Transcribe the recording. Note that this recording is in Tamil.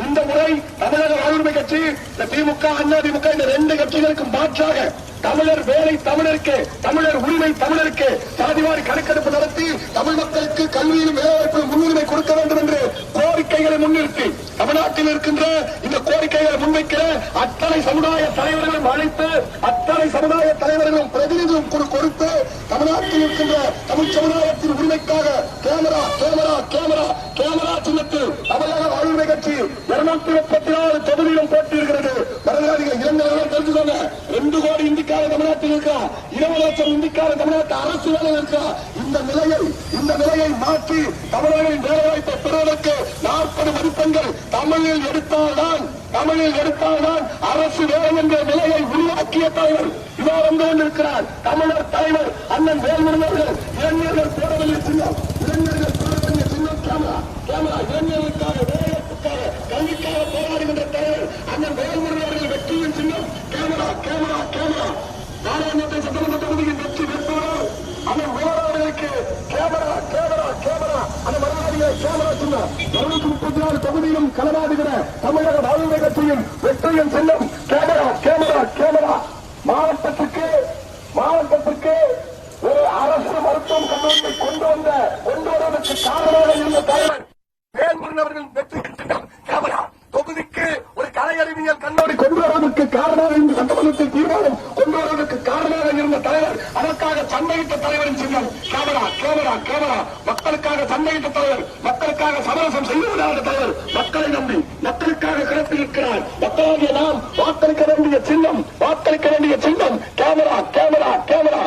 இந்த முறை தமிழக வாழ்வுரிமை கட்சி திமுக அதிமுக இந்த ரெண்டு கட்சிகளுக்கும் மாற்றாக தமிழர் வேலை தமிழருக்கு, தமிழர் உரிமை தமிழருக்கு சாதிவாரி கணக்கெடுப்பு நடத்தி தமிழ் மக்களுக்கு கல்வியிலும் வேலைவாய்ப்பு முன்னுரிமை கொடுக்க வேண்டும் என்று கோரிக்கைகளை முன்னிறுத்தி தமிழ்நாட்டில் இருக்கின்ற இந்த கோரிக்கைகளை முன்வைக்கிற அத்தனை சமுதாய தலைவர்களும் அழைத்து அத்தனை சமுதாய தலைவர்களும் பிரதிநிதியும் கொடுத்து தமிழ்நாட்டில் இருக்கின்ற தமிழ் சமுதாயத்தின் உரிமைக்காக கேமரா கேமரா கேமரா கேமரா சின்னத்தில் தமிழக வாழ்வுரிமை கட்சி 234 தொகுதியிலும் போட்டியிருக்கிறது. மறந்தாதீர்கள், இளைஞர்கள் தெரிஞ்சுக்கோங்க. 2 கோடி இந்திக்கார தமிழ்நாட்டில் இருக்கா, 20 லட்சம் இந்திக்கார தமிழ்நாட்டு அரசு வேலை இருக்கா. இந்த நிலையை மாற்றி தமிழர்களின் வேலைவாய்ப்பை பெறுவதற்கு 40 மதிப்பெண்கள் தமிழில் எடுத்தால்தான் அரசு வேலை என்ற நிலையை உருவாக்கிய தலைவர் இவர் வந்து கொண்டிருக்கிறார். தமிழர் தலைவர் அண்ணன் வேல்முருகன் அவர்கள் இளைஞர்கள் போடவில்லை சின்னம், இளைஞர்கள் போடவில்லை சின்னம் கேமரா கேமரா இளைஞர்களுக்காக வேலைவாய்ப்புக்காக கல்விக்காக போராடுகின்ற தலைவர் அண்ணன் வேல்முருகன் அவர்கள் வெற்றியின் சின்னம் கேமரா கேமரா கேமரா. நாடாளுமன்ற சட்டமன்ற தொகுதியின் வெற்றி பெற்றோர் அண்ணன் போராடுகளுக்கு கேமரா கேமரா கேமரா அந்த மறுநாடிய கேமரா சின்னம் 234 தொகுதியிலும் களமாடுகிற தமிழக வாழ்வுரிமை கட்சியின் வெற்றியின் சின்னம் கேமரா கேமரா கேமரா. மாவட்டத்துக்கு ஒரு அரசு மருத்துவம் கல்லூரியை கொண்டு வருவதற்கு காரணமாக இருந்த தலைவர் வேல்முருகன் அவர்கள் வெற்றி சின்னம் கேமரா. தொகுதிக்கு ஒரு கலை அறிவியல் கல்லூரி கொண்டு வருவதற்கு காரணமாக இருந்த சட்டமன்றத்தில் தீர்மானம் கொண்டு வருவதற்கு காரணமாக இருந்த தலைவர், அதற்காக சண்டையிட்ட தலைவரின் சின்னம் கேமரா கேமரா கேமரா. மக்களுக்காக சண்டையிட்ட தலைவர், மக்களுக்காக சமரசம் செய்வதாக தலைவர், மக்களை நம்பி மக்களுக்காக களத்தில் இருக்கிறார். மக்களாகிய நாம் வாக்களிக்க வேண்டிய சின்னம் கேமரா கேமரா கேமரா.